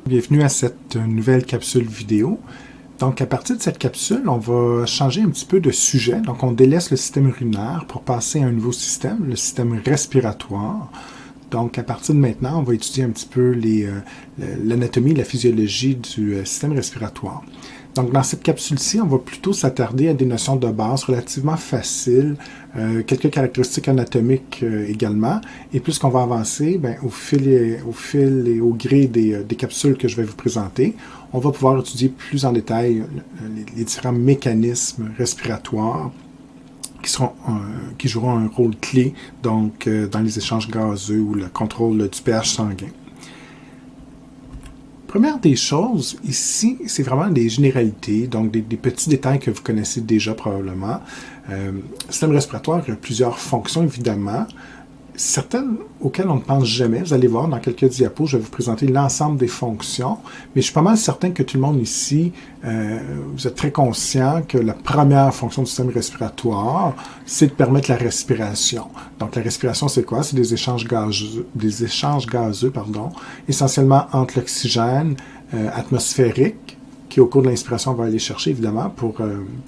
Bienvenue à cette nouvelle capsule vidéo. Donc, à partir de cette capsule, on va changer un petit peu de sujet. Donc, on délaisse le système urinaire pour passer à un nouveau système, le système respiratoire. Donc, à partir de maintenant, on va étudier un petit peu l'anatomie et la physiologie du système respiratoire. Donc, dans cette capsule-ci, on va plutôt s'attarder à des notions de base relativement faciles, quelques caractéristiques anatomiques également. Et plus qu'on va avancer, au fil et au gré des capsules que je vais vous présenter, on va pouvoir étudier plus en détail les différents mécanismes respiratoires qui joueront un rôle clé donc, dans les échanges gazeux ou le contrôle du pH sanguin. Première des choses, ici, c'est vraiment des généralités, donc des petits détails que vous connaissez déjà probablement. Le système respiratoire a plusieurs fonctions, évidemment, certaines auxquelles on ne pense jamais. Vous allez voir dans quelques diapos, je vais vous présenter l'ensemble des fonctions, mais je suis pas mal certain que tout le monde ici, vous êtes très conscient que la première fonction du système respiratoire, c'est de permettre la respiration. Donc la respiration, c'est quoi? C'est des échanges gazeux, essentiellement entre l'oxygène atmosphérique, qui au cours de l'inspiration, on va aller chercher, évidemment, pour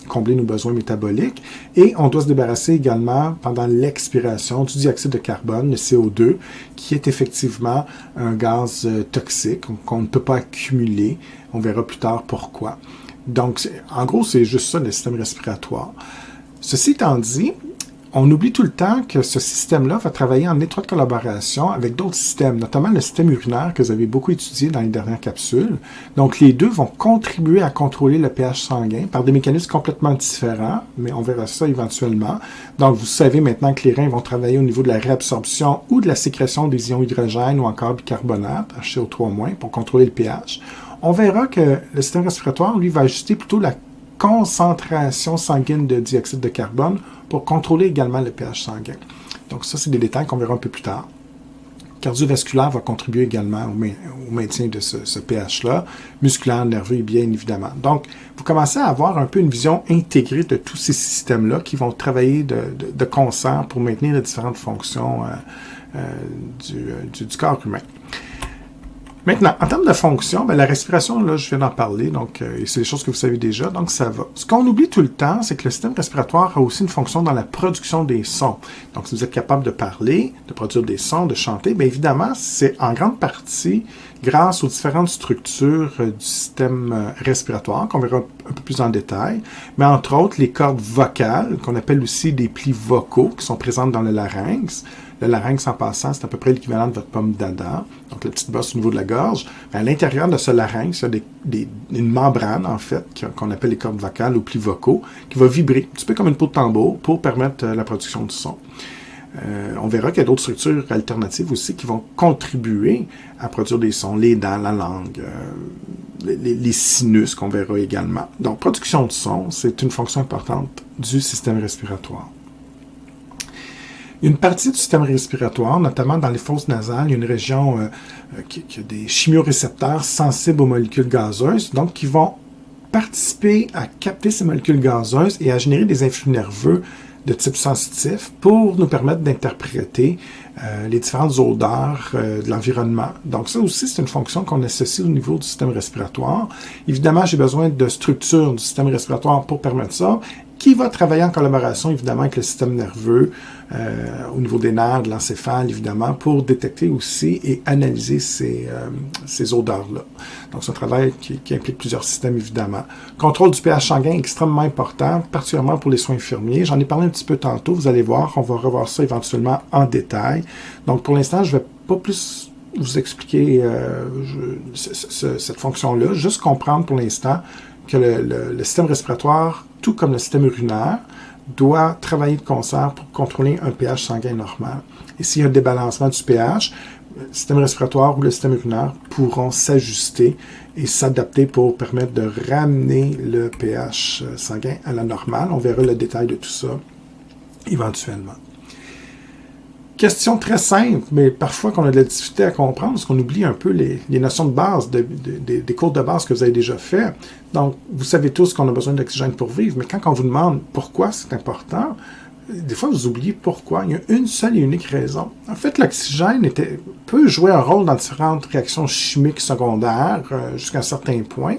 combler nos besoins métaboliques. Et on doit se débarrasser également, pendant l'expiration, du dioxyde de carbone, le CO2, qui est effectivement un gaz toxique qu'on ne peut pas accumuler. On verra plus tard pourquoi. Donc, en gros, c'est juste ça, le système respiratoire. Ceci étant dit, on oublie tout le temps que ce système-là va travailler en étroite collaboration avec d'autres systèmes, notamment le système urinaire que vous avez beaucoup étudié dans les dernières capsules. Donc, les deux vont contribuer à contrôler le pH sanguin par des mécanismes complètement différents, mais on verra ça éventuellement. Donc, vous savez maintenant que les reins vont travailler au niveau de la réabsorption ou de la sécrétion des ions hydrogène ou encore bicarbonate, HCO3-, pour contrôler le pH. On verra que le système respiratoire, lui, va ajuster plutôt la concentration sanguine de dioxyde de carbone pour contrôler également le pH sanguin. Donc ça, c'est des détails qu'on verra un peu plus tard. Cardiovasculaire va contribuer également au maintien de ce pH-là, musculaire, nerveux, bien évidemment. Donc, vous commencez à avoir un peu une vision intégrée de tous ces systèmes-là qui vont travailler de concert pour maintenir les différentes fonctions du corps humain. Maintenant, en termes de fonction, la respiration, là, je viens d'en parler, donc c'est des choses que vous savez déjà, donc ça va. Ce qu'on oublie tout le temps, c'est que le système respiratoire a aussi une fonction dans la production des sons. Donc, si vous êtes capable de parler, de produire des sons, de chanter, bien évidemment, c'est en grande partie grâce aux différentes structures du système respiratoire, qu'on verra un peu plus en détail, mais entre autres, les cordes vocales, qu'on appelle aussi des plis vocaux, qui sont présentes dans le larynx. Le larynx, en passant, c'est à peu près l'équivalent de votre pomme d'Adam, donc la petite bosse au niveau de la gorge. À l'intérieur de ce larynx, il y a une membrane, en fait, qu'on appelle les cordes vocales ou plis vocaux, qui va vibrer, un petit peu comme une peau de tambour, pour permettre la production du son. On verra qu'il y a d'autres structures alternatives aussi qui vont contribuer à produire des sons, les dents, la langue, les sinus qu'on verra également. Donc, production de son, c'est une fonction importante du système respiratoire. Une partie du système respiratoire, notamment dans les fosses nasales, il y a une région qui a des chimiorécepteurs sensibles aux molécules gazeuses, donc qui vont participer à capter ces molécules gazeuses et à générer des influx nerveux de type sensitif pour nous permettre d'interpréter les différentes odeurs de l'environnement. Donc ça aussi, c'est une fonction qu'on associe au niveau du système respiratoire. Évidemment, j'ai besoin de structures du système respiratoire pour permettre ça, qui va travailler en collaboration, évidemment, avec le système nerveux, au niveau des nerfs, de l'encéphale, évidemment, pour détecter aussi et analyser ces odeurs-là. Donc, c'est un travail qui implique plusieurs systèmes, évidemment. Contrôle du pH sanguin extrêmement important, particulièrement pour les soins infirmiers. J'en ai parlé un petit peu tantôt, vous allez voir, on va revoir ça éventuellement en détail. Donc, pour l'instant, je ne vais pas plus vous expliquer cette fonction-là, juste comprendre pour l'instant que le système respiratoire, tout comme le système urinaire, doit travailler de concert pour contrôler un pH sanguin normal. Et s'il y a un débalancement du pH, le système respiratoire ou le système urinaire pourront s'ajuster et s'adapter pour permettre de ramener le pH sanguin à la normale. On verra le détail de tout ça éventuellement. Question très simple, mais parfois qu'on a de la difficulté à comprendre, parce qu'on oublie un peu les notions de base, des cours de base que vous avez déjà fait. Donc, vous savez tous qu'on a besoin d'oxygène pour vivre, mais quand on vous demande pourquoi c'est important, des fois, vous oubliez pourquoi. Il y a une seule et unique raison. En fait, l'oxygène peut jouer un rôle dans différentes réactions chimiques secondaires jusqu'à un certain point.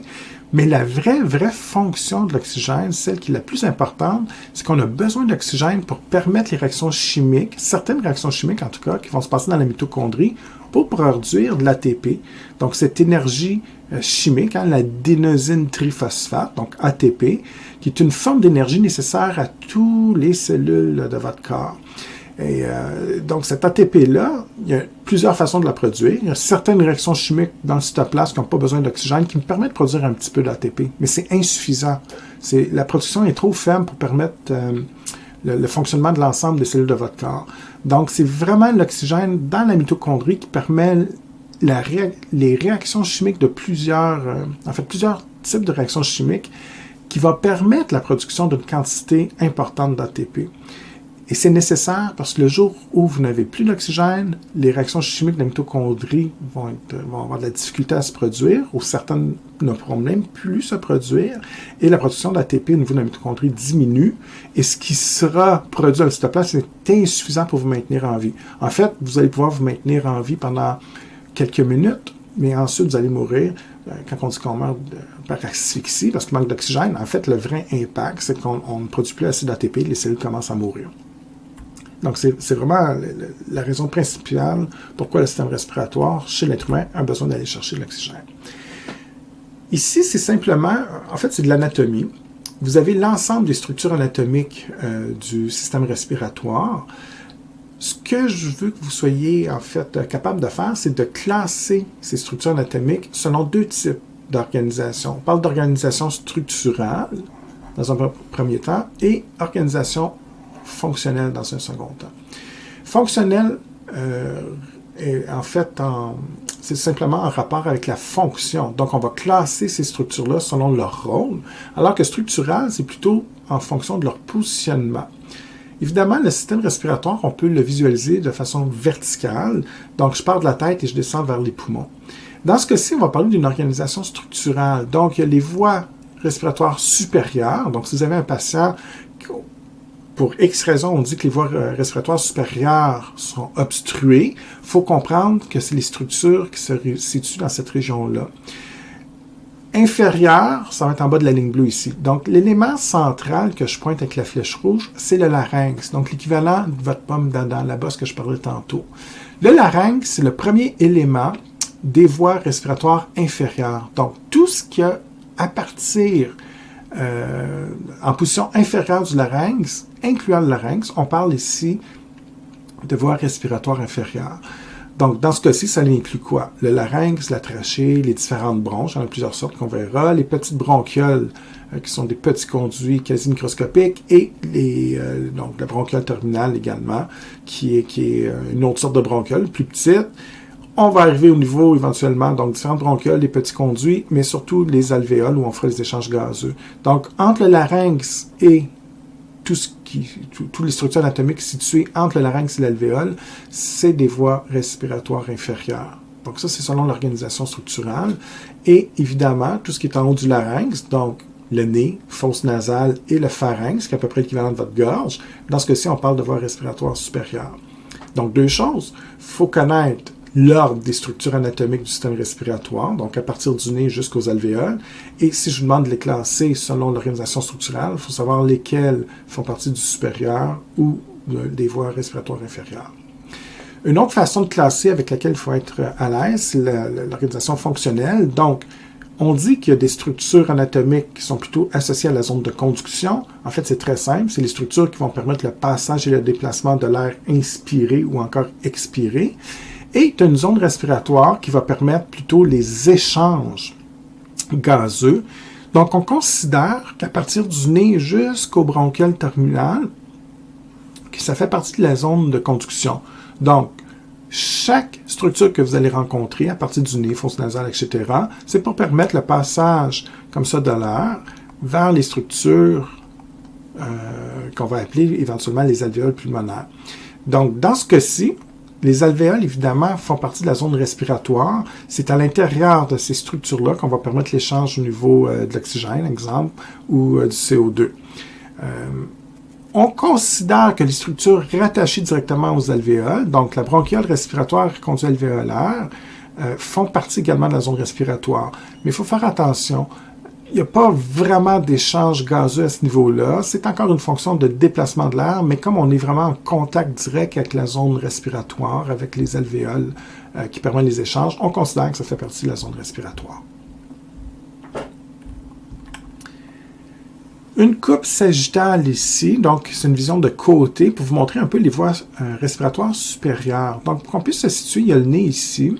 Mais la vraie fonction de l'oxygène, celle qui est la plus importante, c'est qu'on a besoin d'oxygène pour permettre les réactions chimiques, certaines réactions chimiques en tout cas, qui vont se passer dans la mitochondrie, pour produire de l'ATP. Donc, cette énergie chimique, l'adénosine triphosphate, donc ATP, qui est une forme d'énergie nécessaire à toutes les cellules de votre corps. Et donc, cet ATP-là, il y a plusieurs façons de la produire. Il y a certaines réactions chimiques dans le cytoplasme qui n'ont pas besoin d'oxygène qui me permettent de produire un petit peu d'ATP, mais c'est insuffisant. La production est trop faible pour permettre le fonctionnement de l'ensemble des cellules de votre corps. Donc, c'est vraiment l'oxygène dans la mitochondrie qui permet les réactions chimiques de plusieurs types de réactions chimiques qui va permettre la production d'une quantité importante d'ATP. Et c'est nécessaire parce que le jour où vous n'avez plus d'oxygène, les réactions chimiques de la mitochondrie vont avoir de la difficulté à se produire, ou certaines ne pourront même plus se produire, et la production d'ATP au niveau de la mitochondrie diminue, et ce qui sera produit dans le cytoplasme est insuffisant pour vous maintenir en vie. En fait, vous allez pouvoir vous maintenir en vie pendant quelques minutes, mais ensuite vous allez mourir. Quand on dit qu'on meurt par asphyxie, parce qu'il manque d'oxygène, en fait, le vrai impact, c'est qu'on ne produit plus assez d'ATP, les cellules commencent à mourir. Donc, c'est vraiment la raison principale pourquoi le système respiratoire, chez l'être humain, a besoin d'aller chercher de l'oxygène. Ici, c'est simplement, en fait, c'est de l'anatomie. Vous avez l'ensemble des structures anatomiques du système respiratoire. Ce que je veux que vous soyez, en fait, capable de faire, c'est de classer ces structures anatomiques selon deux types d'organisation. On parle d'organisation structurale, dans un premier temps, et organisation fonctionnelle dans un second temps. Fonctionnel, c'est simplement en rapport avec la fonction. Donc, on va classer ces structures-là selon leur rôle, alors que structural, c'est plutôt en fonction de leur positionnement. Évidemment, le système respiratoire, on peut le visualiser de façon verticale. Donc, je pars de la tête et je descends vers les poumons. Dans ce cas-ci, on va parler d'une organisation structurale. Donc, il y a les voies respiratoires supérieures. Donc, si vous avez un patient, pour X raisons, on dit que les voies respiratoires supérieures sont obstruées, il faut comprendre que c'est les structures qui se situent dans cette région-là. Inférieure, ça va être en bas de la ligne bleue ici. Donc, l'élément central que je pointe avec la flèche rouge, c'est le larynx. Donc, l'équivalent de votre pomme d'Adam, la bosse que je parlais tantôt. Le larynx, c'est le premier élément des voies respiratoires inférieures. Donc, tout ce qui a à partir en position inférieure du larynx, incluant le larynx, on parle ici de voies respiratoires inférieures. Donc, dans ce cas-ci, ça inclut quoi? Le larynx, la trachée, les différentes bronches, il y en a plusieurs sortes qu'on verra, les petites bronchioles, qui sont des petits conduits quasi microscopiques, et donc la bronchiole terminale également, qui est une autre sorte de bronchiole, plus petite. On va arriver au niveau éventuellement, donc différentes bronchioles, les petits conduits, mais surtout les alvéoles où on fera les échanges gazeux. Donc, entre le larynx et toutes les structures anatomiques situées entre le larynx et l'alvéole, c'est des voies respiratoires inférieures. Donc ça, c'est selon l'organisation structurale. Et évidemment, tout ce qui est en haut du larynx, donc le nez, fosse nasale et le pharynx, qui est à peu près l'équivalent de votre gorge. Dans ce cas-ci, on parle de voies respiratoires supérieures. Donc, deux choses. Il faut connaître l'ordre des structures anatomiques du système respiratoire, donc à partir du nez jusqu'aux alvéoles. Et si je vous demande de les classer selon l'organisation structurale, il faut savoir lesquelles font partie du supérieur ou des voies respiratoires inférieures. Une autre façon de classer avec laquelle il faut être à l'aise, c'est l'organisation fonctionnelle. Donc, on dit qu'il y a des structures anatomiques qui sont plutôt associées à la zone de conduction. En fait, c'est très simple. C'est les structures qui vont permettre le passage et le déplacement de l'air inspiré ou encore expiré. Et tu as une zone respiratoire qui va permettre plutôt les échanges gazeux. Donc, on considère qu'à partir du nez jusqu'au bronchiole terminal, que ça fait partie de la zone de conduction. Donc, chaque structure que vous allez rencontrer à partir du nez, fosse nasale, etc., c'est pour permettre le passage comme ça de l'air vers les structures qu'on va appeler éventuellement les alvéoles pulmonaires. Donc, dans ce cas-ci, les alvéoles, évidemment, font partie de la zone respiratoire. C'est à l'intérieur de ces structures-là qu'on va permettre l'échange au niveau de l'oxygène, exemple, ou du CO2. On considère que les structures rattachées directement aux alvéoles, donc la bronchiole respiratoire et conduit alvéolaire, font partie également de la zone respiratoire. Mais il faut faire attention. Il n'y a pas vraiment d'échange gazeux à ce niveau-là. C'est encore une fonction de déplacement de l'air, mais comme on est vraiment en contact direct avec la zone respiratoire, avec les alvéoles qui permettent les échanges, on considère que ça fait partie de la zone respiratoire. Une coupe sagittale ici, donc c'est une vision de côté pour vous montrer un peu les voies respiratoires supérieures. Donc pour qu'on puisse se situer, il y a le nez ici,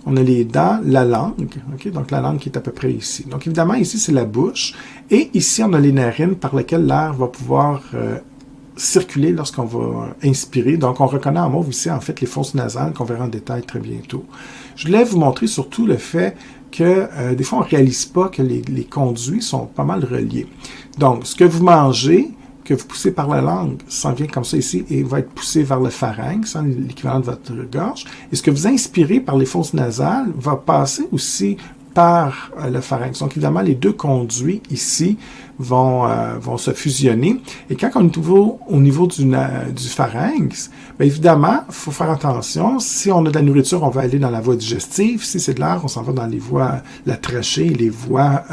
on a les dents, la langue, okay? Donc la langue qui est à peu près ici. Donc évidemment ici c'est la bouche, et ici on a les narines par lesquelles l'air va pouvoir circuler lorsqu'on va inspirer. Donc on reconnaît en mauve ici en fait les fosses nasales qu'on verra en détail très bientôt. Je voulais vous montrer surtout le fait que des fois on ne réalise pas que les conduits sont pas mal reliés. Donc, ce que vous mangez, que vous poussez par la langue, s'en vient comme ça ici et va être poussé vers le pharynx, l'équivalent de votre gorge. Et ce que vous inspirez par les fosses nasales va passer aussi par le pharynx. Donc, évidemment, les deux conduits ici vont se fusionner. Et quand on est au niveau du pharynx, bien évidemment, il faut faire attention. Si on a de la nourriture, on va aller dans la voie digestive. Si c'est de l'air, on s'en va dans les voies, la trachée, les voies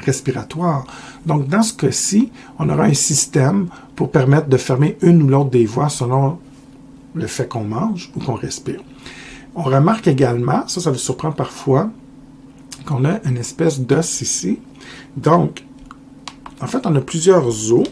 respiratoires. Donc, dans ce cas-ci, on aura un système pour permettre de fermer une ou l'autre des voies selon le fait qu'on mange ou qu'on respire. On remarque également, ça vous surprend parfois, qu'on a une espèce d'os ici. Donc, en fait, on a plusieurs os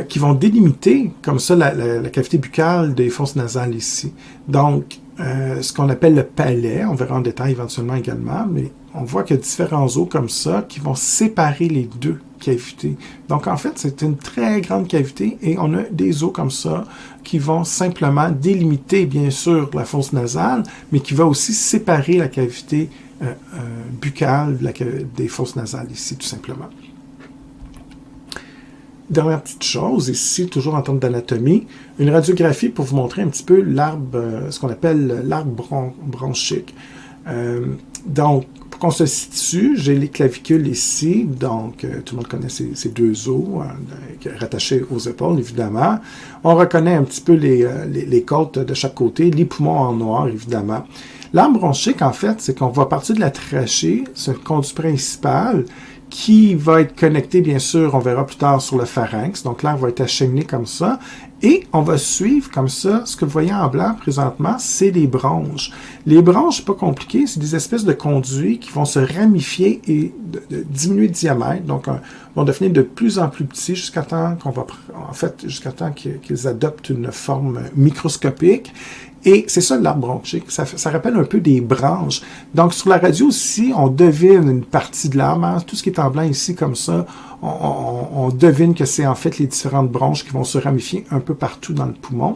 qui vont délimiter comme ça la cavité buccale des fosses nasales ici. Donc, ce qu'on appelle le palais, on verra en détail éventuellement également, mais on voit qu'il y a différents os comme ça qui vont séparer les deux cavités. Donc, en fait, c'est une très grande cavité et on a des os comme ça qui vont simplement délimiter, bien sûr, la fosse nasale, mais qui va aussi séparer la cavité buccale des fosses nasales ici, tout simplement. Dernière petite chose, ici, toujours en termes d'anatomie, une radiographie pour vous montrer un petit peu l'arbre, ce qu'on appelle l'arbre bronchique. Donc, pour qu'on se situe, j'ai les clavicules ici, donc tout le monde connaît ces deux os rattachés aux épaules, évidemment. On reconnaît un petit peu les côtes de chaque côté, les poumons en noir, évidemment. L'arbre bronchique, en fait, c'est qu'on va partir de la trachée, c'est un conduit principal, qui va être connecté, bien sûr, on verra plus tard sur le pharynx. Donc l'air va être acheminé comme ça. Et on va suivre comme ça. Ce que vous voyez en blanc présentement, c'est les bronches. Les bronches, c'est pas compliqué, c'est des espèces de conduits qui vont se ramifier et diminuer de diamètre. Donc, vont devenir de plus en plus petits jusqu'à temps jusqu'à temps qu'ils adoptent une forme microscopique. Et c'est ça l'arbre bronchique, ça rappelle un peu des branches. Donc sur la radio aussi, on devine une partie de l'arbre, hein. Tout ce qui est en blanc ici comme ça, on devine que c'est en fait les différentes branches qui vont se ramifier un peu partout dans le poumon.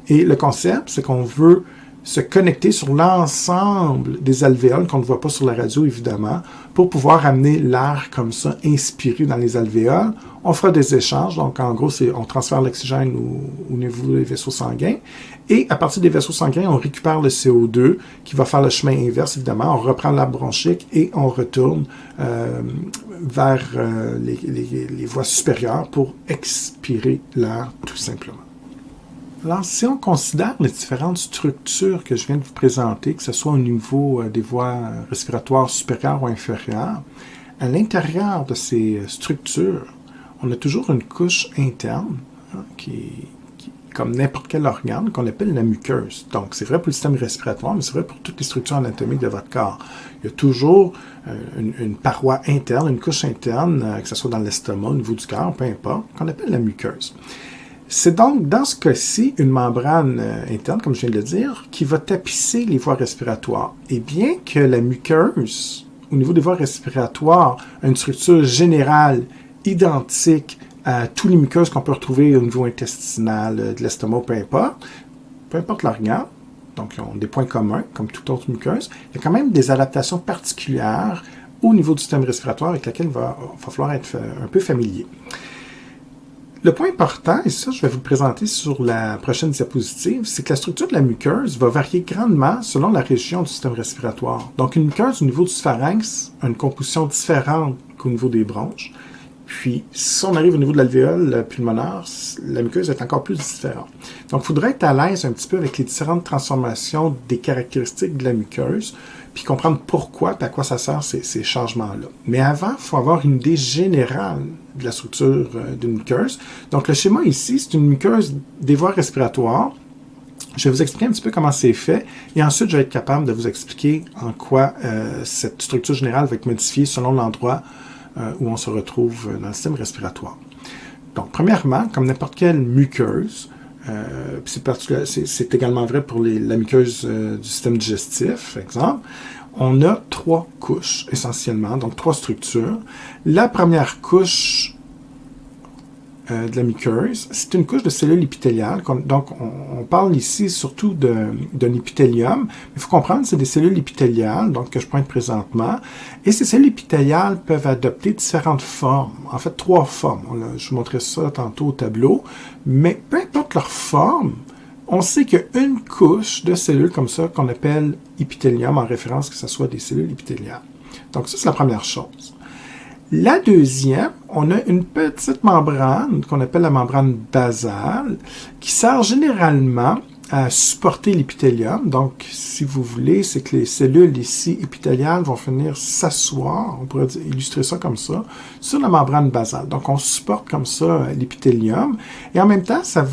Et le concept, c'est qu'on veut se connecter sur l'ensemble des alvéoles qu'on ne voit pas sur la radio, évidemment, pour pouvoir amener l'air comme ça, inspiré dans les alvéoles. On fera des échanges, donc en gros, on transfère l'oxygène au niveau des vaisseaux sanguins. Et à partir des vaisseaux sanguins, on récupère le CO2 qui va faire le chemin inverse, évidemment. On reprend l'arbre bronchique et on retourne vers les voies supérieures pour expirer l'air, tout simplement. Alors, si on considère les différentes structures que je viens de vous présenter, que ce soit au niveau des voies respiratoires supérieures ou inférieures, à l'intérieur de ces structures, on a toujours une couche interne qui comme n'importe quel organe, qu'on appelle la muqueuse. Donc, c'est vrai pour le système respiratoire, mais c'est vrai pour toutes les structures anatomiques de votre corps. Il y a toujours une paroi interne, une couche interne, que ce soit dans l'estomac, au niveau du cœur, peu importe, qu'on appelle la muqueuse. C'est donc, dans ce cas-ci, une membrane interne, comme je viens de le dire, qui va tapisser les voies respiratoires. Et bien que la muqueuse, au niveau des voies respiratoires, a une structure générale identique à tous les muqueuses qu'on peut retrouver au niveau intestinal, de l'estomac, peu importe l'organe, donc ils ont des points communs, comme toute autre muqueuse, il y a quand même des adaptations particulières au niveau du système respiratoire avec lesquelles il va falloir être un peu familier. Le point important, et ça je vais vous le présenter sur la prochaine diapositive, c'est que la structure de la muqueuse va varier grandement selon la région du système respiratoire. Donc une muqueuse au niveau du pharynx a une composition différente qu'au niveau des bronches. Puis, si on arrive au niveau de l'alvéole pulmonaire, la muqueuse est encore plus différente. Donc, il faudrait être à l'aise un petit peu avec les différentes transformations des caractéristiques de la muqueuse, puis comprendre pourquoi et à quoi ça sert ces changements-là. Mais avant, il faut avoir une idée générale de la structure d'une muqueuse. Donc, le schéma ici, c'est une muqueuse des voies respiratoires. Je vais vous expliquer un petit peu comment c'est fait et ensuite, je vais être capable de vous expliquer en quoi cette structure générale va être modifiée selon l'endroit où on se retrouve dans le système respiratoire. Donc, premièrement, comme n'importe quelle muqueuse, c'est également vrai pour la muqueuse du système digestif, par exemple, on a 3 couches essentiellement, donc 3 structures. La première couche de la muqueuse, c'est une couche de cellules épithéliales. Donc, on parle ici surtout d'un épithélium. Il faut comprendre que c'est des cellules épithéliales, donc que je pointe présentement. Et ces cellules épithéliales peuvent adopter différentes formes. En fait, 3 formes. Je vous montrerai ça tantôt au tableau. Mais peu importe leur forme, on sait qu'il y a une couche de cellules comme ça qu'on appelle épithélium, en référence que ce soit des cellules épithéliales. Donc, ça, c'est la première chose. La deuxième, on a une petite membrane qu'on appelle la membrane basale qui sert généralement à supporter l'épithélium. Donc, si vous voulez, c'est que les cellules ici épithéliales vont venir s'asseoir, on pourrait illustrer ça comme ça, sur la membrane basale. Donc, on supporte comme ça l'épithélium. Et en même temps, c'est un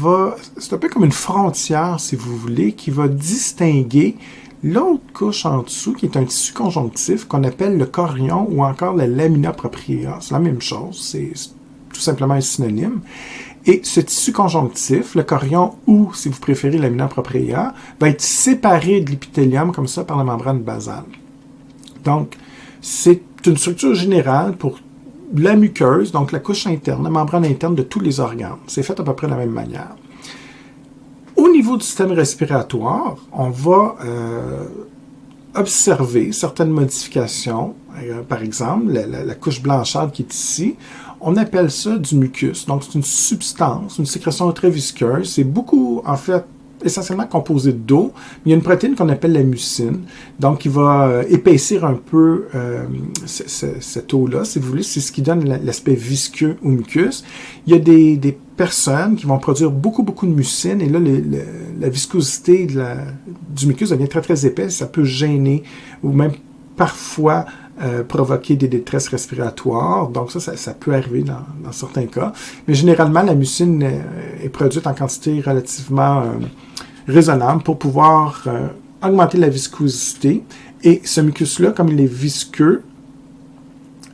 peu comme une frontière, si vous voulez, qui va distinguer l'autre couche en dessous, qui est un tissu conjonctif qu'on appelle le chorion ou encore la lamina propria. C'est la même chose, c'est tout simplement un synonyme. Et ce tissu conjonctif, le chorion ou, si vous préférez, la lamina propria, va être séparé de l'épithélium comme ça par la membrane basale. Donc, c'est une structure générale pour la muqueuse, donc la couche interne, la membrane interne de tous les organes. C'est fait à peu près de la même manière. Au niveau du système respiratoire, on va observer certaines modifications. Par exemple, la couche blanchâtre qui est ici, on appelle ça du mucus. Donc, c'est une substance, une sécrétion très visqueuse. C'est beaucoup, en fait, essentiellement composé d'eau. Il y a une protéine qu'on appelle la mucine, donc qui va épaissir un peu cette eau-là, si vous voulez. C'est ce qui donne l'aspect visqueux au mucus. Il y a des personnes qui vont produire beaucoup de mucine, et là, la viscosité du mucus devient très, très épaisse. Ça peut gêner ou même parfois provoquer des détresses respiratoires. Donc ça peut arriver dans certains cas. Mais généralement, la mucine est produite en quantité relativement raisonnable pour pouvoir augmenter la viscosité. Et ce mucus-là, comme il est visqueux,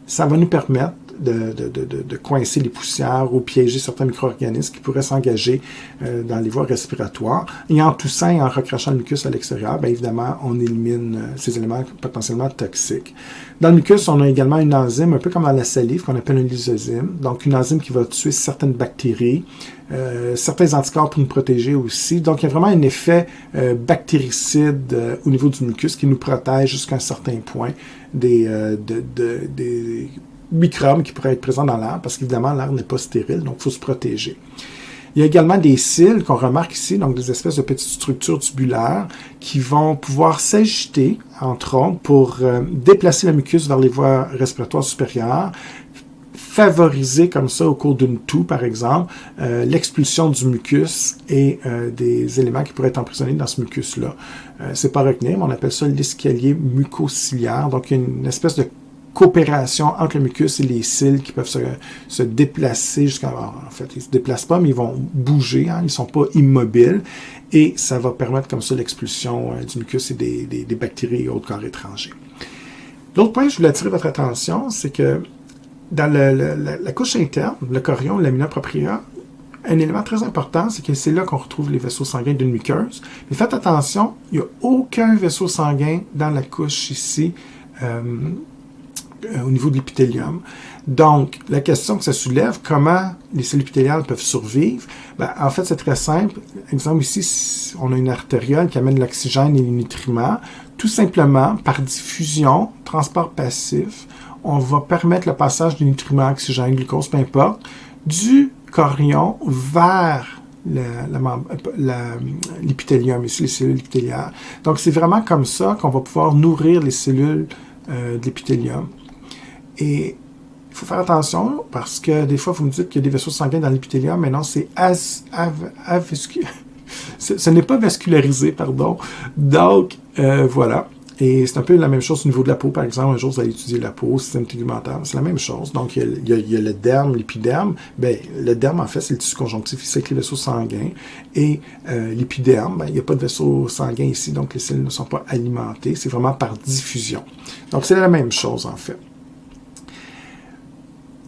ça va nous permettre de coincer les poussières ou piéger certains micro-organismes qui pourraient s'engager dans les voies respiratoires. Et en toussant et en recrachant le mucus à l'extérieur, bien évidemment, on élimine ces éléments potentiellement toxiques. Dans le mucus, on a également une enzyme, un peu comme dans la salive, qu'on appelle une lysozyme. Donc, une enzyme qui va tuer certaines bactéries, certains anticorps pour nous protéger aussi. Donc, il y a vraiment un effet bactéricide au niveau du mucus qui nous protège jusqu'à un certain point des microbes qui pourraient être présents dans l'air, parce qu'évidemment, l'air n'est pas stérile, donc il faut se protéger. Il y a également des cils qu'on remarque ici, donc des espèces de petites structures tubulaires qui vont pouvoir s'agiter, entre autres, pour déplacer le mucus vers les voies respiratoires supérieures, favoriser comme ça au cours d'une toux, par exemple, l'expulsion du mucus et des éléments qui pourraient être emprisonnés dans ce mucus-là. C'est pas à retenir, mais on appelle ça l'escalier mucociliaire. Donc, il y a une espèce de coopération entre le mucus et les cils qui peuvent se déplacer jusqu'à... En fait, ils ne se déplacent pas, mais ils vont bouger, hein, ils ne sont pas immobiles, et ça va permettre comme ça l'expulsion du mucus et des bactéries et autres corps étrangers. L'autre point que je voulais attirer votre attention, c'est que dans la couche interne, le chorion, la lamina propria, un élément très important, c'est que c'est là qu'on retrouve les vaisseaux sanguins d'une muqueuse. Mais faites attention, il n'y a aucun vaisseau sanguin dans la couche ici, au niveau de l'épithélium. Donc, la question que ça soulève, comment les cellules épithéliales peuvent survivre? Ben, en fait, c'est très simple. Exemple ici, on a une artériole qui amène l'oxygène et les nutriments. Tout simplement, par diffusion, transport passif, on va permettre le passage des nutriments, oxygène, glucose, peu importe, du chorion vers l'épithélium, ici les cellules épithéliales. Donc, c'est vraiment comme ça qu'on va pouvoir nourrir les cellules de l'épithélium. Et il faut faire attention parce que des fois, vous me dites qu'il y a des vaisseaux sanguins dans l'épithélium, mais non, c'est ce n'est pas vascularisé, pardon. Donc, voilà. Et c'est un peu la même chose au niveau de la peau, par exemple. Un jour, vous allez étudier la peau, le système tegumentaire. C'est la même chose. Donc, il y a le derme, l'épiderme. Ben, le derme, en fait, c'est le tissu conjonctif ici avec les vaisseaux sanguins. Et l'épiderme, ben, il n'y a pas de vaisseaux sanguins ici, donc les cellules ne sont pas alimentées. C'est vraiment par diffusion. Donc, c'est la même chose, en fait.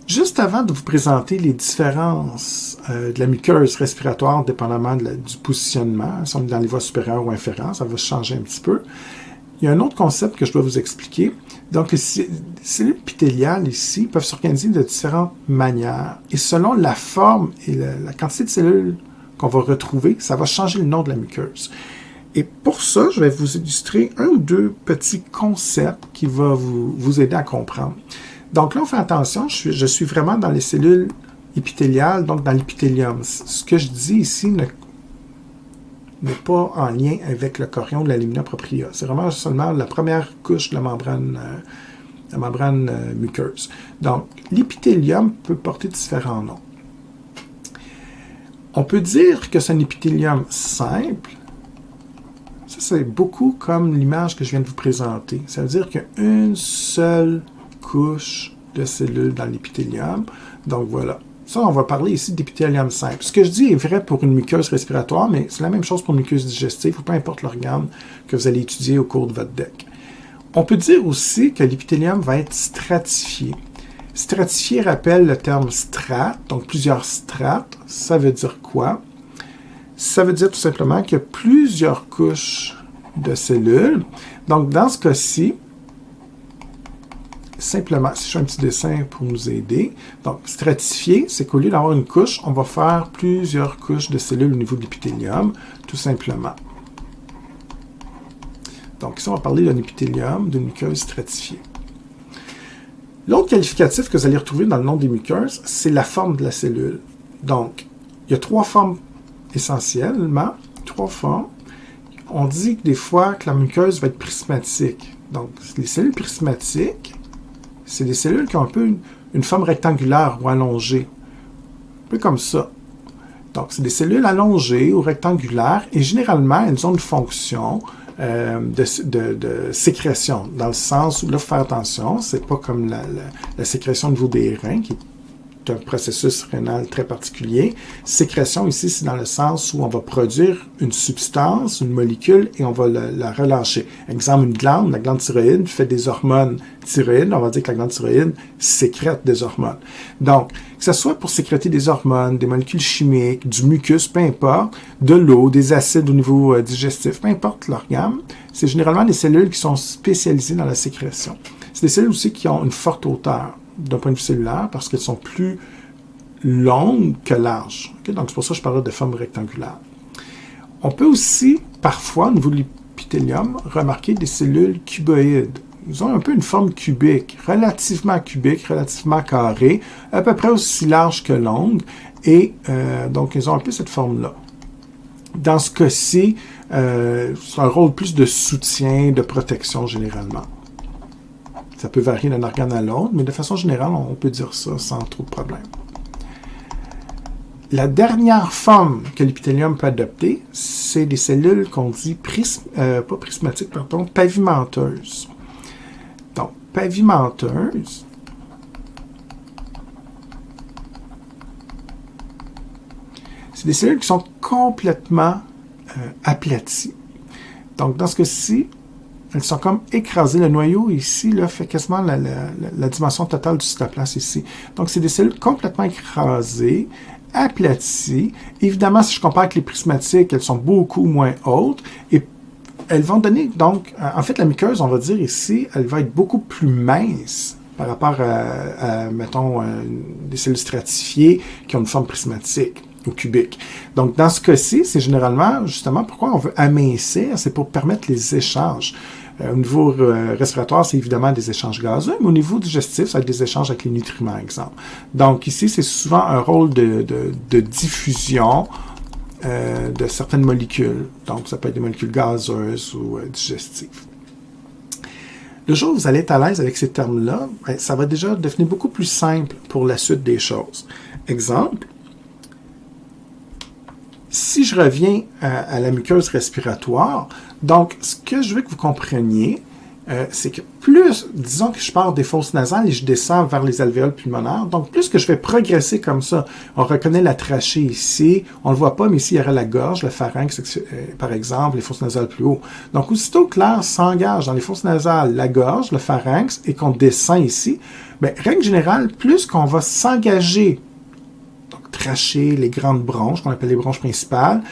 Juste avant de vous présenter les différences de la muqueuse respiratoire, dépendamment du positionnement, si on est dans les voies supérieures ou inférieures, ça va changer un petit peu. Il y a un autre concept que je dois vous expliquer. Donc, les cellules épithéliales ici peuvent s'organiser de différentes manières. Et selon la forme et la quantité de cellules qu'on va retrouver, ça va changer le nom de la muqueuse. Et pour ça, je vais vous illustrer un ou deux petits concepts qui vont vous aider à comprendre. Donc là, on fait attention, je suis vraiment dans les cellules épithéliales, donc dans l'épithélium. Ce que je dis ici n'est pas en lien avec le chorion de la lamina propria. C'est vraiment seulement la première couche de la membrane muqueuse. Donc, l'épithélium peut porter différents noms. On peut dire que c'est un épithélium simple. Ça, c'est beaucoup comme l'image que je viens de vous présenter. Ça veut dire qu'il y a une seule couche de cellules dans l'épithélium. Donc, voilà. Ça, on va parler ici d'épithélium simple. Ce que je dis est vrai pour une muqueuse respiratoire, mais c'est la même chose pour une muqueuse digestive ou peu importe l'organe que vous allez étudier au cours de votre DEC. On peut dire aussi que l'épithélium va être stratifié. Stratifié rappelle le terme strate, donc plusieurs strates. Ça veut dire quoi? Ça veut dire tout simplement qu'il y a plusieurs couches de cellules. Donc, dans ce cas-ci, simplement, si je fais un petit dessin pour nous aider, donc stratifié, c'est qu'au lieu d'avoir une couche, on va faire plusieurs couches de cellules au niveau de l'épithélium, tout simplement. Donc ici, on va parler d'un épithélium, d'une muqueuse stratifiée. L'autre qualificatif que vous allez retrouver dans le nom des muqueuses, c'est la forme de la cellule. Donc, il y a trois formes essentiellement, trois formes. On dit que des fois que la muqueuse va être prismatique. Donc, les cellules prismatiques, c'est des cellules qui ont un peu une forme rectangulaire ou allongée. Un peu comme ça. Donc, c'est des cellules allongées ou rectangulaires et généralement, elles ont une fonction de sécrétion, dans le sens où, là, il faut faire attention, c'est pas comme la sécrétion au niveau des reins, qui est un processus rénal très particulier. Sécrétion, ici, c'est dans le sens où on va produire une substance, une molécule, et on va la relâcher. Exemple, une glande, la glande thyroïde fait des hormones thyroïdes. On va dire que la glande thyroïde sécrète des hormones. Donc, que ce soit pour sécréter des hormones, des molécules chimiques, du mucus, peu importe, de l'eau, des acides au niveau digestif, peu importe l'organe, c'est généralement des cellules qui sont spécialisées dans la sécrétion. C'est des cellules aussi qui ont une forte hauteur d'un point de vue cellulaire, parce qu'elles sont plus longues que larges. Okay? Donc, c'est pour ça que je parlais de forme rectangulaire. On peut aussi, parfois, au niveau de l'épithélium, remarquer des cellules cuboïdes. Ils ont un peu une forme cubique, relativement carrée, à peu près aussi large que longue, et donc, ils ont un peu cette forme-là. Dans ce cas-ci, c'est un rôle plus de soutien, de protection, généralement. Ça peut varier d'un organe à l'autre, mais de façon générale, on peut dire ça sans trop de problème. La dernière forme que l'épithélium peut adopter, c'est des cellules qu'on dit pavimenteuses. Donc, pavimenteuses, c'est des cellules qui sont complètement aplaties. Donc, dans ce cas-ci, elles sont comme écrasées. Le noyau ici là, fait quasiment la dimension totale du cytoplasme ici. Donc, c'est des cellules complètement écrasées, aplaties. Évidemment, si je compare avec les prismatiques, elles sont beaucoup moins hautes. Et elles vont donner, donc, en fait, la muqueuse, on va dire ici, elle va être beaucoup plus mince par rapport à mettons, des cellules stratifiées qui ont une forme prismatique ou cubique. Donc, dans ce cas-ci, c'est généralement, justement, pourquoi on veut amincir, c'est pour permettre les échanges. Au niveau respiratoire, c'est évidemment des échanges gazeux, mais au niveau digestif, ça va être des échanges avec les nutriments, exemple. Donc, ici, c'est souvent un rôle de diffusion de certaines molécules. Donc, ça peut être des molécules gazeuses ou digestives. Le jour où vous allez être à l'aise avec ces termes-là, ben, ça va déjà devenir beaucoup plus simple pour la suite des choses. Exemple, si je reviens à la muqueuse respiratoire, donc ce que je veux que vous compreniez, c'est que plus, disons que je pars des fosses nasales et je descends vers les alvéoles pulmonaires, donc plus que je vais progresser comme ça, on reconnaît la trachée ici, on ne le voit pas, mais ici il y aurait la gorge, le pharynx, par exemple, les fosses nasales plus haut. Donc aussitôt que l'air s'engage dans les fosses nasales, la gorge, le pharynx, et qu'on descend ici, bien, règle générale, plus qu'on va s'engager, donc trachée, les grandes bronches, qu'on appelle les bronches principales,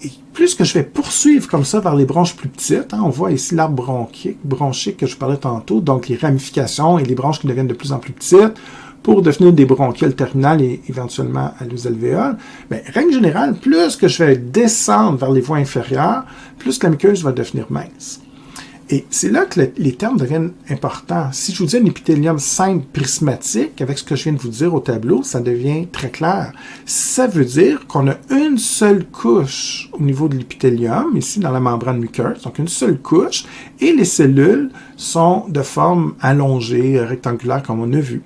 et plus que je vais poursuivre comme ça vers les bronches plus petites, on voit ici l'arbre bronchique que je parlais tantôt, donc les ramifications et les bronches qui deviennent de plus en plus petites pour devenir des bronchioles terminales et éventuellement à l'alvéole. Mais règle générale, plus que je vais descendre vers les voies inférieures, plus que la muqueuse va devenir mince. Et c'est là que les termes deviennent importants. Si je vous dis un épithélium simple prismatique, avec ce que je viens de vous dire au tableau, ça devient très clair. Ça veut dire qu'on a une seule couche au niveau de l'épithélium, ici dans la membrane muqueuse, donc une seule couche, et les cellules sont de forme allongée, rectangulaire, comme on a vu.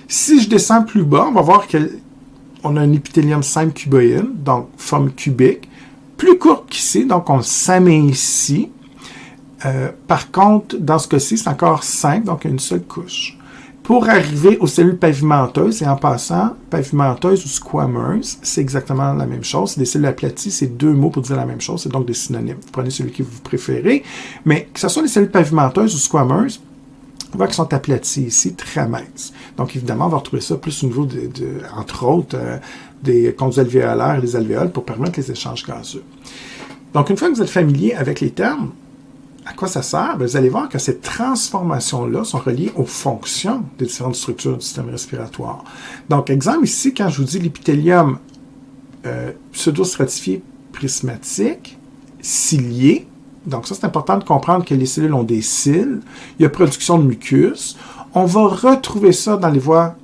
Si je descends plus bas, on va voir qu'on a un épithélium simple cuboïde, donc forme cubique, plus courte qu'ici, donc on s'amincit. Par contre, dans ce cas-ci, c'est encore simple, donc une seule couche. Pour arriver aux cellules pavimenteuses, et en passant, pavimenteuses ou squameuses, c'est exactement la même chose. Des cellules aplaties, c'est deux mots pour dire la même chose, c'est donc des synonymes. Vous prenez celui que vous préférez, mais que ce soit les cellules pavimenteuses ou squameuses, on voit qu'elles sont aplaties ici, très minces. Donc évidemment, on va retrouver ça plus au niveau, entre autres, des conduits alvéolaires et des alvéoles pour permettre les échanges gazeux. Donc une fois que vous êtes familier avec les termes, à quoi ça sert? Bien, vous allez voir que ces transformations-là sont reliées aux fonctions des différentes structures du système respiratoire. Donc, exemple ici, quand je vous dis l'épithélium pseudo-stratifié prismatique, cilié, donc ça c'est important de comprendre que les cellules ont des cils, il y a production de mucus, on va retrouver ça dans les voies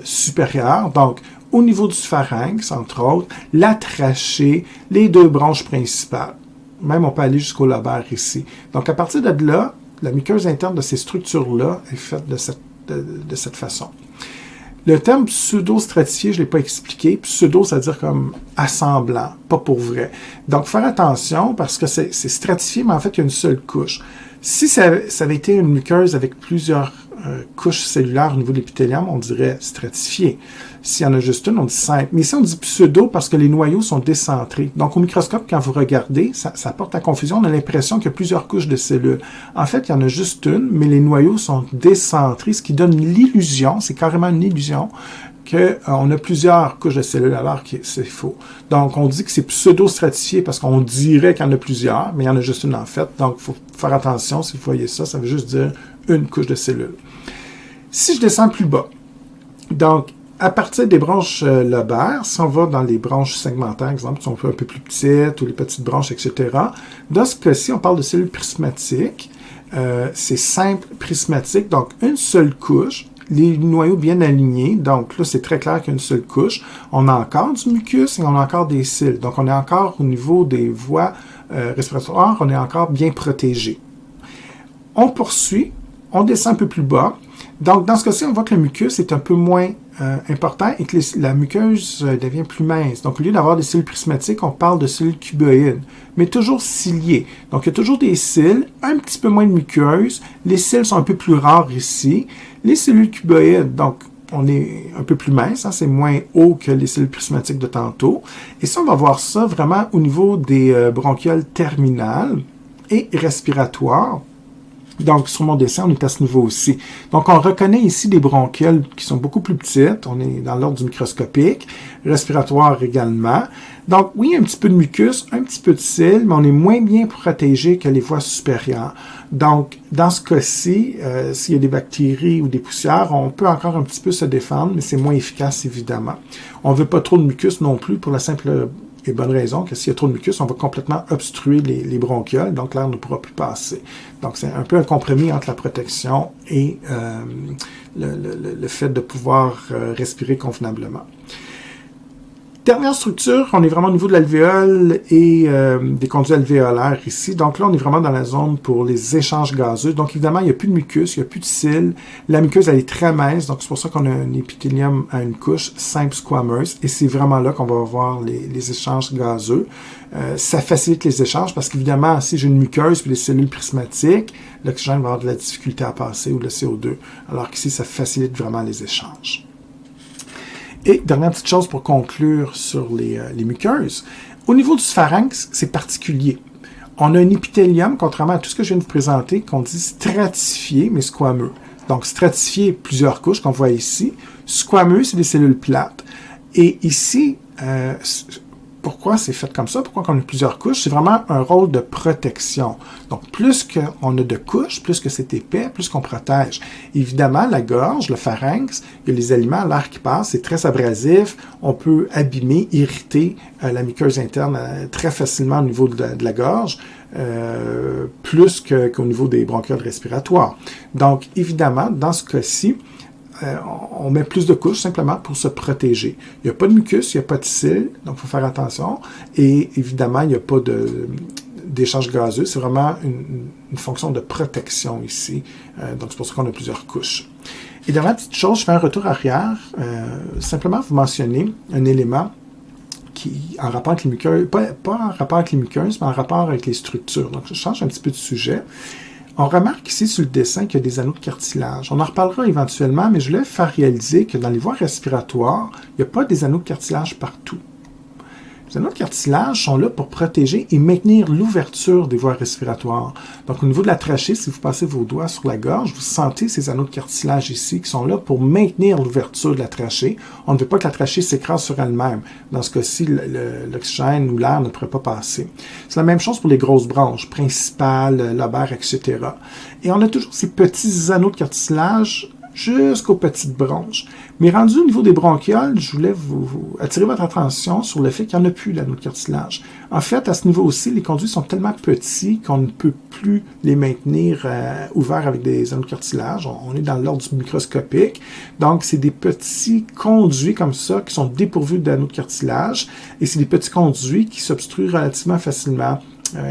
supérieures, donc au niveau du pharynx, entre autres, la trachée, les deux bronches principales. Même on peut aller jusqu'au lobaire ici. Donc, à partir de là, la muqueuse interne de ces structures-là est faite de cette façon. Le terme pseudo-stratifié, je ne l'ai pas expliqué. Pseudo, ça veut dire comme assemblant, pas pour vrai. Donc, faire attention parce que c'est stratifié, mais en fait, il y a une seule couche. Si ça avait été une muqueuse avec plusieurs couches cellulaires au niveau de l'épithélium, on dirait stratifié. S'il y en a juste une, on dit simple. Mais ici, on dit pseudo parce que les noyaux sont décentrés. Donc, au microscope, quand vous regardez, ça porte à confusion. On a l'impression qu'il y a plusieurs couches de cellules. En fait, il y en a juste une, mais les noyaux sont décentrés, ce qui donne l'illusion, c'est carrément une illusion, qu'on a plusieurs couches de cellules alors que c'est faux. Donc, on dit que c'est pseudo-stratifié parce qu'on dirait qu'il y en a plusieurs, mais il y en a juste une en fait. Donc, il faut faire attention. Si vous voyez ça, ça veut juste dire une couche de cellules. Si je descends plus bas, donc, à partir des branches lobaires, si on va dans les branches segmentaires, exemple, qui sont un peu plus petites, ou les petites branches, etc., dans ce cas-ci, on parle de cellules prismatiques. C'est simple prismatique, donc une seule couche, les noyaux bien alignés, donc là, c'est très clair qu'il y a une seule couche. On a encore du mucus et on a encore des cils. Donc, on est encore au niveau des voies respiratoires, on est encore bien protégé. On poursuit, on descend un peu plus bas. Donc, dans ce cas-ci, on voit que le mucus est un peu moins important et que la muqueuse devient plus mince. Donc, au lieu d'avoir des cellules prismatiques, on parle de cellules cuboïdes, mais toujours ciliées. Donc, il y a toujours des cils, un petit peu moins de muqueuse. Les cils sont un peu plus rares ici. Les cellules cuboïdes, donc, on est un peu plus mince, c'est moins haut que les cellules prismatiques de tantôt. Et ça, on va voir ça vraiment au niveau des bronchioles terminales et respiratoires. Donc, sur mon dessin, on est à ce niveau aussi. Donc, on reconnaît ici des bronchioles qui sont beaucoup plus petites. On est dans l'ordre du microscopique, respiratoire également. Donc, oui, il y a un petit peu de mucus, un petit peu de cils, mais on est moins bien protégé que les voies supérieures. Donc, dans ce cas-ci, s'il y a des bactéries ou des poussières, on peut encore un petit peu se défendre, mais c'est moins efficace, évidemment. On ne veut pas trop de mucus non plus pour la simple et bonne raison que s'il y a trop de mucus, on va complètement obstruer les bronchioles, donc l'air ne pourra plus passer. Donc, c'est un peu un compromis entre la protection et le fait de pouvoir respirer convenablement. Dernière structure, on est vraiment au niveau de l'alvéole et des conduits alvéolaires ici. Donc là, on est vraiment dans la zone pour les échanges gazeux. Donc évidemment, il n'y a plus de mucus, il n'y a plus de cils. La muqueuse, elle est très mince, donc c'est pour ça qu'on a un épithélium à une couche simple squammeuse. Et c'est vraiment là qu'on va avoir les échanges gazeux. Ça facilite les échanges parce qu'évidemment, si j'ai une muqueuse puis les cellules prismatiques, l'oxygène va avoir de la difficulté à passer ou le CO2. Alors qu'ici, ça facilite vraiment les échanges. Et dernière petite chose pour conclure sur les muqueuses. Au niveau du pharynx, c'est particulier. On a un épithélium, contrairement à tout ce que je viens de vous présenter, qu'on dit stratifié, mais squameux. Donc, stratifié, plusieurs couches qu'on voit ici. Squameux, c'est des cellules plates. Et ici, pourquoi c'est fait comme ça? Pourquoi on a plusieurs couches? C'est vraiment un rôle de protection. Donc, plus qu'on a de couches, plus que c'est épais, plus qu'on protège. Évidemment, la gorge, le pharynx, il y a les aliments, l'air qui passe, c'est très abrasif. On peut abîmer, irriter la muqueuse interne très facilement au niveau de la gorge, plus qu'au niveau des bronchioles respiratoires. Donc, évidemment, dans ce cas-ci, on met plus de couches simplement pour se protéger. Il n'y a pas de mucus, il n'y a pas de cils, donc il faut faire attention. Et évidemment, il n'y a pas d'échange gazeux. C'est vraiment une fonction de protection ici. Donc c'est pour ça qu'on a plusieurs couches. Et dernière petite chose, je fais un retour arrière. Simplement vous mentionner un élément qui, en rapport avec les muqueuses, pas en rapport avec les muqueuses, mais en rapport avec les structures. Donc je change un petit peu de sujet. On remarque ici sur le dessin qu'il y a des anneaux de cartilage. On en reparlera éventuellement, mais je voulais faire réaliser que dans les voies respiratoires, il n'y a pas des anneaux de cartilage partout. Les anneaux de cartilage sont là pour protéger et maintenir l'ouverture des voies respiratoires. Donc, au niveau de la trachée, si vous passez vos doigts sur la gorge, vous sentez ces anneaux de cartilage ici qui sont là pour maintenir l'ouverture de la trachée. On ne veut pas que la trachée s'écrase sur elle-même. Dans ce cas-ci, l'oxygène ou l'air ne pourrait pas passer. C'est la même chose pour les grosses bronches, principales, lobaires, etc. Et on a toujours ces petits anneaux de cartilage jusqu'aux petites bronches. Mais rendu au niveau des bronchioles, je voulais vous attirer votre attention sur le fait qu'il n'y en a plus d'anneaux de cartilage. En fait, à ce niveau aussi, les conduits sont tellement petits qu'on ne peut plus les maintenir ouverts avec des anneaux de cartilage. On est dans l'ordre du microscopique. Donc, c'est des petits conduits comme ça qui sont dépourvus d'anneaux de cartilage. Et c'est des petits conduits qui s'obstruent relativement facilement.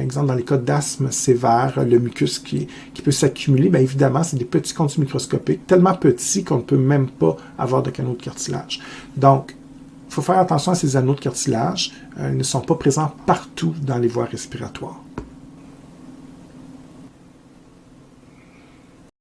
Exemple, dans les cas d'asthme sévère, le mucus qui peut s'accumuler, bien évidemment, c'est des petits conduits microscopiques, tellement petits qu'on ne peut même pas avoir de canaux de cartilage. Donc, il faut faire attention à ces anneaux de cartilage. Ils ne sont pas présents partout dans les voies respiratoires.